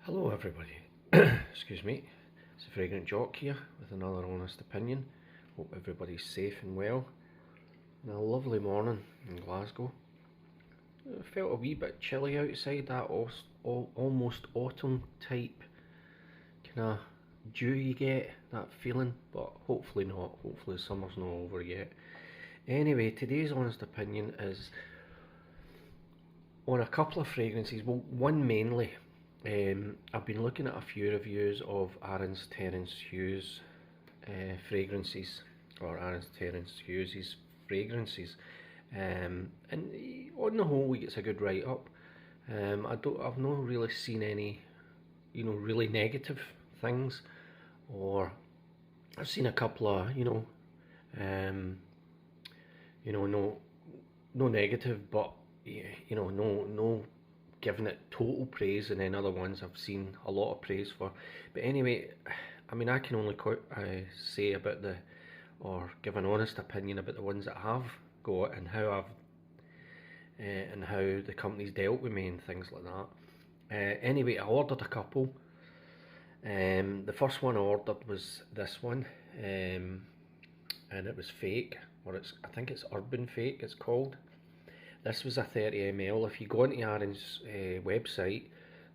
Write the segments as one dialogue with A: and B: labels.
A: Hello everybody, excuse me, it's the Fragrant Jock here with another honest opinion. Hope everybody's safe and well. And a lovely morning in Glasgow. It felt a wee bit chilly outside, that almost autumn type kind of dew you get, that feeling, but hopefully not, hopefully summer's not over yet. Anyway, today's honest opinion is on a couple of fragrances, well one mainly. I've been looking at a few reviews of Terence Hughes fragrances, or Terence Hughes' fragrances, and on the whole, he gets a good write up. I've not really seen any, really negative things, or I've seen a couple of, no negative, but no giving it total praise, and then other ones I've seen a lot of praise for. But anyway, I mean, I can only say about or give an honest opinion about the ones that I have got, and how and how the company's dealt with me and things like that. Anyway, I ordered a couple. The first one I ordered was this one, and it was fake, or I think it's Urban Fake it's called. This was a 30 ml. If you go onto Aaron's website,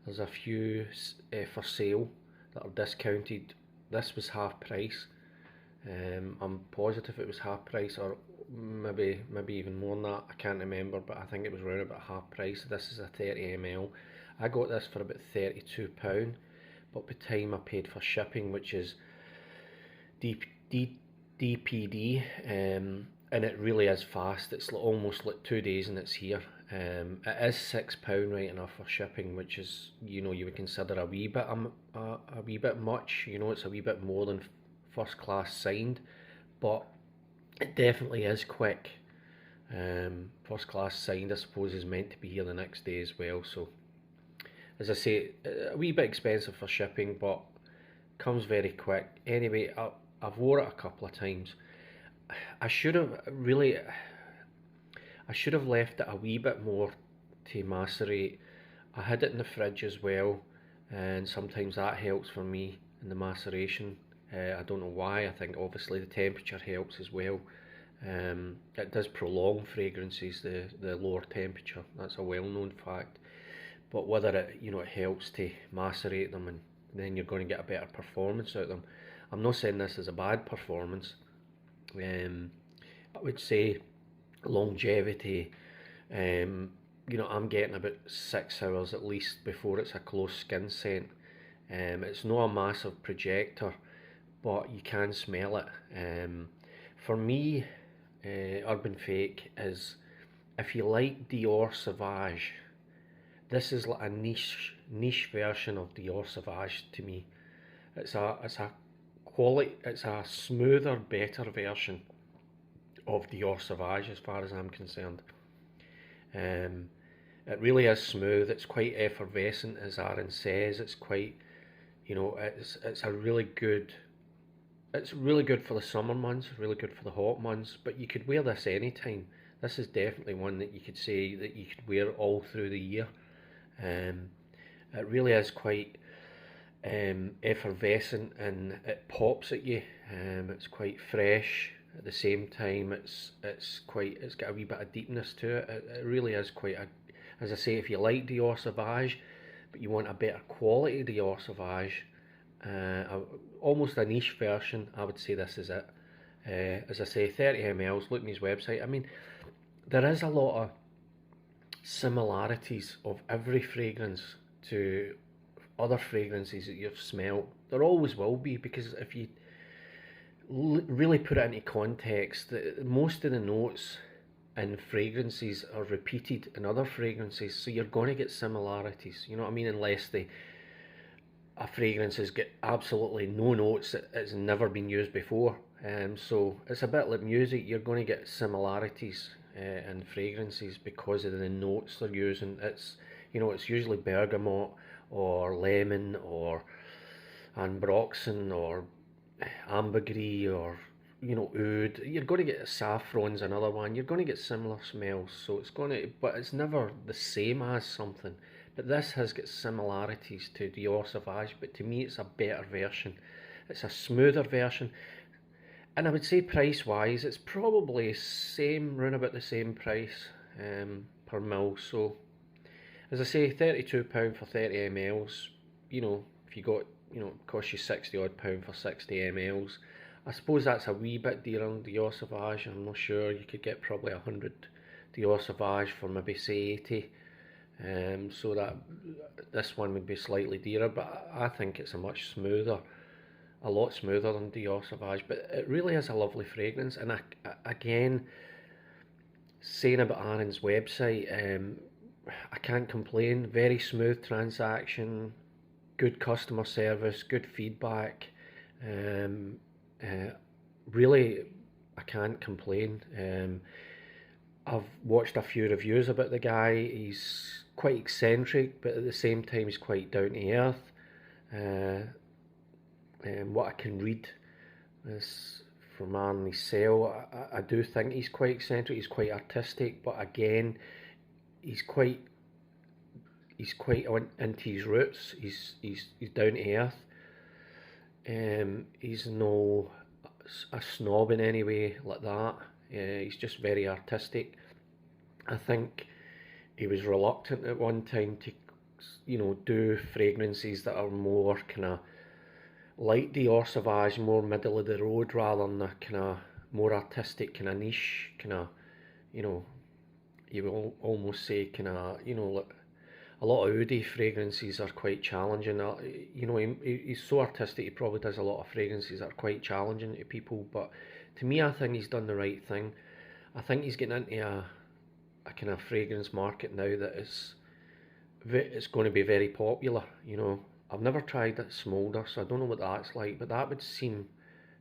A: there's a few for sale that are discounted. This was half price. I'm positive it was half price, or maybe even more than that. I can't remember, but I think it was around about half price. This is a 30 ml. I got this for about £32, but by the time I paid for shipping, which is DPD, and it really is fast. It's almost like 2 days and it's here. It is £6 right enough for shipping, which is, you would consider a wee bit much. It's a wee bit more than first class signed, but it definitely is quick. First class signed, I suppose, is meant to be here the next day as well. So, as I say, a wee bit expensive for shipping, but comes very quick. Anyway, I've wore it a couple of times. I should have left it a wee bit more to macerate. I had it in the fridge as well, and sometimes that helps for me in the maceration. I don't know why. I think obviously the temperature helps as well. It does prolong fragrances, the lower temperature. That's a well-known fact. But whether it helps to macerate them, and then you're going to get a better performance out of them. I'm not saying this is a bad performance. I would say longevity, I'm getting about 6 hours at least before it's a close skin scent. It's not a massive projector, but you can smell it. For me, Urban Fake is, if you like Dior Sauvage, this is like a niche version of Dior Sauvage to me. It's a smoother, better version of Dior Sauvage as far as I'm concerned. It really is smooth. It's quite effervescent, as Aaron says. It's quite, it's a really good. It's really good for the summer months. Really good for the hot months. But you could wear this anytime. This is definitely one that you could say that you could wear all through the year. It really is quite effervescent, and it pops at you. It's quite fresh at the same time. It's got a wee bit of deepness to it. It really is quite as I say, if you like Dior Sauvage but you want a better quality Dior Sauvage, almost a niche version, I would say this is it. As I say, 30 ml. Look at his website. I mean, there is a lot of similarities of every fragrance to other fragrances that you've smelled. There always will be, because if you really put it into context, most of the notes in fragrances are repeated in other fragrances, so you're going to get similarities, you know what I mean, unless a fragrance has got absolutely no notes that it's never been used before. So it's a bit like music. You're going to get similarities in fragrances because of the notes they're using. It's usually bergamot or lemon or ambroxan or ambergris or oud. You're going to get saffron's another one. You're going to get similar smells, so but it's never the same as something, But this has got similarities to Dior Sauvage, but to me it's a better version. It's a smoother version. And I would say price wise, it's probably same, round about the same price per mil. So, as I say, £32 for 30 mls. You know, if you got, it costs you 60 odd pound for 60 mls. I suppose that's a wee bit dearer than Dior Sauvage. I'm not sure. You could get probably 100 Dior Sauvage for maybe say 80. So that this one would be slightly dearer, but I think it's a lot smoother than Dior Sauvage. But it really is a lovely fragrance, and again, saying about Aaron's website, I can't complain. Very smooth transaction, good customer service, good feedback. Really, I can't complain. I've watched a few reviews about the guy. He's quite eccentric, but at the same time, he's quite down to earth. What I can read is from Aaron himself, I do think he's quite eccentric. He's quite artistic, but again, he's quite into his roots. He's down to earth. He's no a snob in any way like that. He's just very artistic. I think he was reluctant at one time to, do fragrances that are more kind of like Dior Sauvage, more middle of the road, rather than the kind of more artistic, kind of niche, kind of, you will almost say kind of, like a lot of Oudi fragrances are quite challenging. He's so artistic, he probably does a lot of fragrances that are quite challenging to people, but to me, I think he's done the right thing. I think he's getting into a kind of fragrance market now that it's going to be very popular. I've never tried it smolder, so I don't know what that's like, but that would seem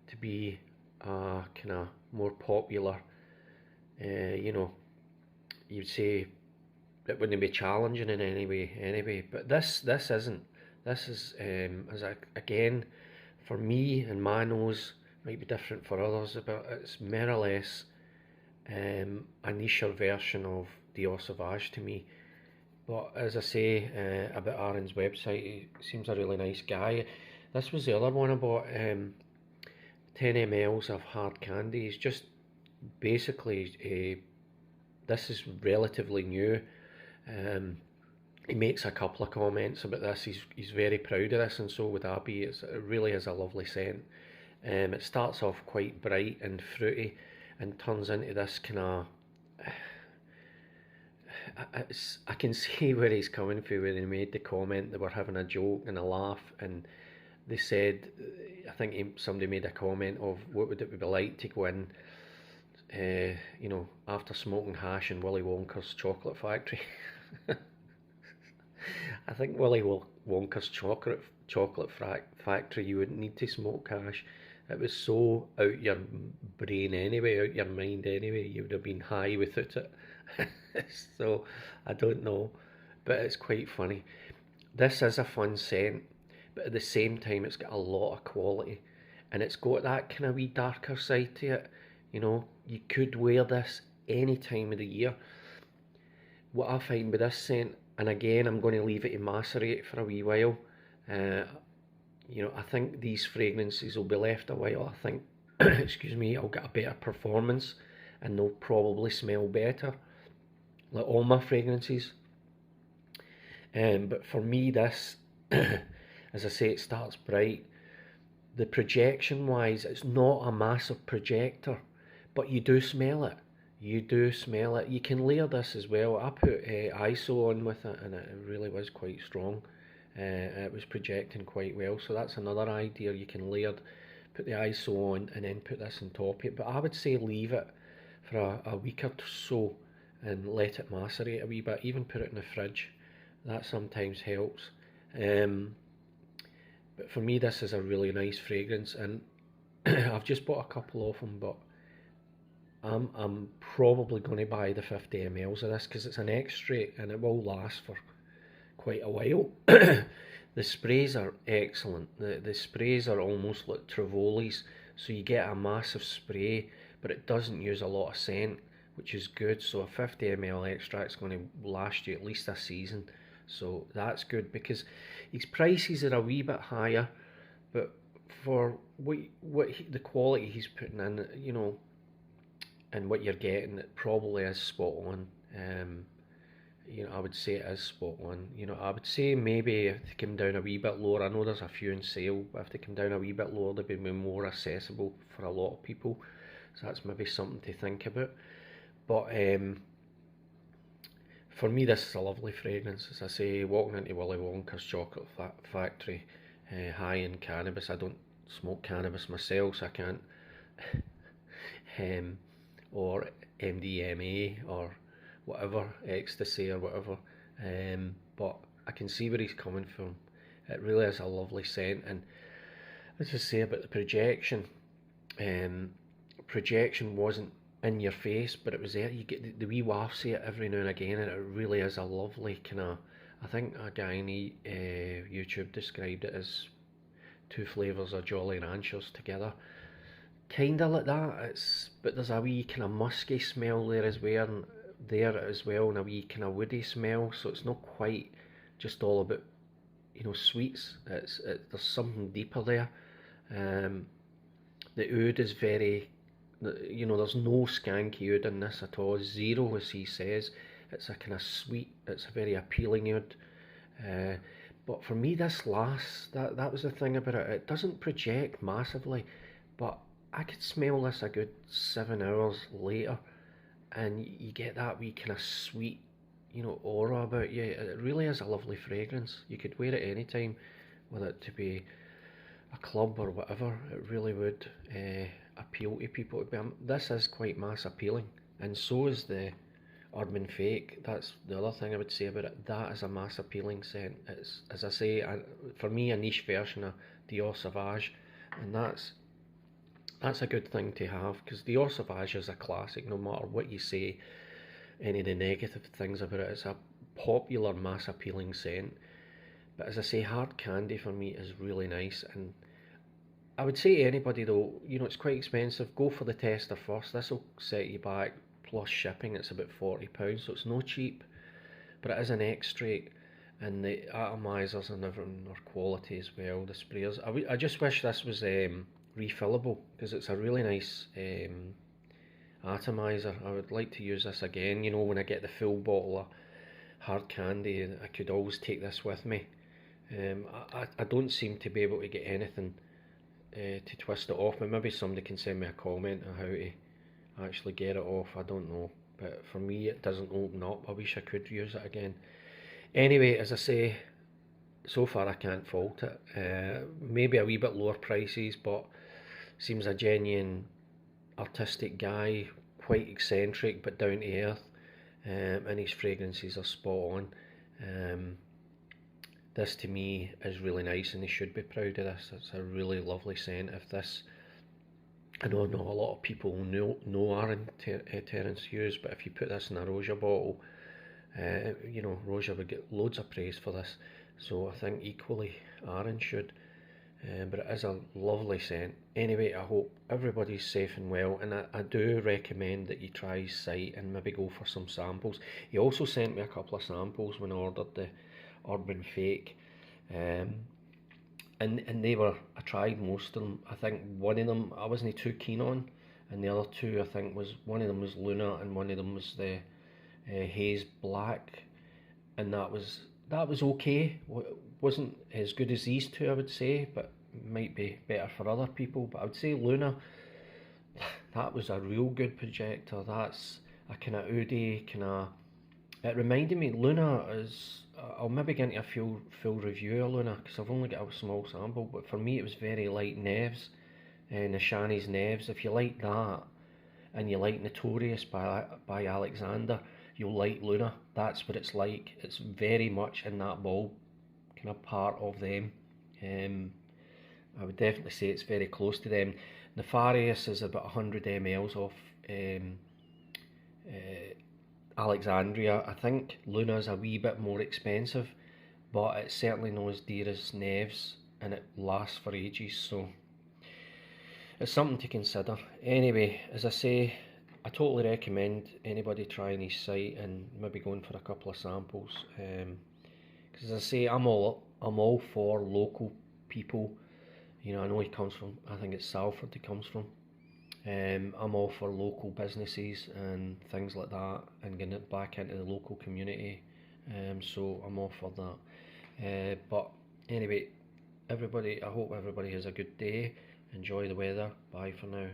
A: to be kind of more popular. You'd say it wouldn't be challenging in any way anyway, but this isn't. This is again, for me and my nose, might be different for others, but it's more or less a niche version of Dior Sauvage to me. But as I say about Aaron's website, he seems a really nice guy. This was the other one I bought, 10 mls of hard candy. It's just basically, this is relatively new. He makes a couple of comments about this. He's very proud of this, and so would I be. It really is a lovely scent. It starts off quite bright and fruity and turns into this kind of... I can see where he's coming from when he made the comment. They were having a joke and a laugh, and they said, I think somebody made a comment of what would it be like to go in, after smoking hash in Willy Wonka's chocolate factory. I think Willy Wonka's chocolate factory, you wouldn't need to smoke hash. It was so out your brain anyway, out your mind anyway, you would have been high without it. So, I don't know, but it's quite funny. This is a fun scent, but at the same time it's got a lot of quality, and it's got that kind of wee darker side to it. You could wear this any time of the year. What I find with this scent, and again I'm going to leave it to macerate for a wee while, I think these fragrances will be left a while. I think, excuse me, I'll get a better performance, and they'll probably smell better, like all my fragrances. But for me, this, as I say, it starts bright. The projection wise, it's not a massive projector, but you do smell it. You do smell it. You can layer this as well. I put ISO on with it, and it really was quite strong. It was projecting quite well, so that's another idea. You can put the ISO on and then put this on top of it, but I would say leave it for a week or so and let it macerate a wee bit. Even put it in the fridge, that sometimes helps. But for me, this is a really nice fragrance, and I've just bought a couple of them, but I'm probably going to buy the 50 mls of this because it's an extrait and it will last for quite a while. The sprays are excellent. The sprays are almost like Trivoli's, so you get a massive spray, but it doesn't use a lot of scent, which is good. So a 50 ml extract is going to last you at least a season. So that's good because his prices are a wee bit higher, but for the quality he's putting in, and what you're getting, it probably is spot on. I would say it is spot on. I would say maybe if they come down a wee bit lower, I know there's a few on sale, but if they come down a wee bit lower, they'd be more accessible for a lot of people. So that's maybe something to think about. But for me, this is a lovely fragrance. As I say, walking into Willy Wonka's chocolate factory, high in cannabis. I don't smoke cannabis myself, so I can't. um, or MDMA or whatever, ecstasy or whatever. But I can see where he's coming from. It really is a lovely scent, and as I say about the projection, projection wasn't in your face, but it was there. You get the wee wafts of it every now and again, and it really is a lovely kind of. I think a guy on YouTube described it as two flavours of Jolly Ranchers together. Kinda like that. But there's a wee kind of musky smell there as well, and a wee kind of woody smell. So it's not quite just all about sweets. There's something deeper there. The oud is very, there's no skanky oud in this at all. Zero, as he says. It's a kind of sweet. It's a very appealing oud. But for me, this lasts. That was the thing about it. It doesn't project massively, but I could smell this a good 7 hours later, and you get that wee kind of sweet, aura about you. It really is a lovely fragrance. You could wear it any time, whether it to be a club or whatever. It really would appeal to people. This is quite mass appealing, and so is the Urban Fake. That's the other thing I would say about it. That is a mass appealing scent. It's, as I say, for me, a niche version of Dior Sauvage, and that's a good thing to have, because Dior Sauvage is a classic. No matter what you say, any of the negative things about it, it's a popular mass appealing scent. But as I say, Hard Candy for me is really nice, and I would say to anybody though, it's quite expensive. Go for the tester first. This will set you back, plus shipping. It's about £40, so it's no cheap, but it is an extract, and the atomizers and everything are quality as well. The sprayers. I just wish this was refillable, because it's a really nice atomizer. I would like to use this again. When I get the full bottle of Hard Candy, I could always take this with me. I don't seem to be able to get anything to twist it off, but maybe somebody can send me a comment on how to actually get it off. I don't know, but for me it doesn't open up. I wish I could use it again. Anyway, as I say, so far I can't fault it. Maybe a wee bit lower prices, but seems a genuine artistic guy, quite eccentric but down to earth, and his fragrances are spot on. This to me is really nice, and they should be proud of this. It's a really lovely scent. If this, I know not a lot of people know Aaron Terence Hughes, but if you put this in a Roja bottle, Roja would get loads of praise for this. So I think equally Aaron should. But it is a lovely scent. Anyway, I hope everybody's safe and well, and I do recommend that you try his site and maybe go for some samples. He also sent me a couple of samples when I ordered the Urban Fake, and I tried most of them. I think one of them I wasn't too keen on, and the other two, I think, one of them was Luna and one of them was the Haze Black, and that was okay. Wasn't as good as these two, I would say, but might be better for other people. But I would say Luna, that was a real good projector. That's a kind of oudy, it reminded me, Luna is, I'll maybe get into a full review of Luna, because I've only got a small sample, but for me it was very like Neves, Nishani's Neves. If you like that, and you like Notorious by Alexander, you'll like Luna. That's what it's like. It's very much in that ball kind of part of them. I would definitely say it's very close to them. Nefarious is about 100 mLs off Alexandria. I think Luna's a wee bit more expensive, but it's certainly not as dear as Neves, and it lasts for ages, so it's something to consider. Anyway, as I say, I totally recommend anybody trying his site and maybe going for a couple of samples, Because as I say, I'm all for local people. You know, I know he comes from, I think it's Salford he comes from. I'm all for local businesses and things like that, and getting it back into the local community. So I'm all for that. But anyway, everybody, I hope everybody has a good day. Enjoy the weather. Bye for now.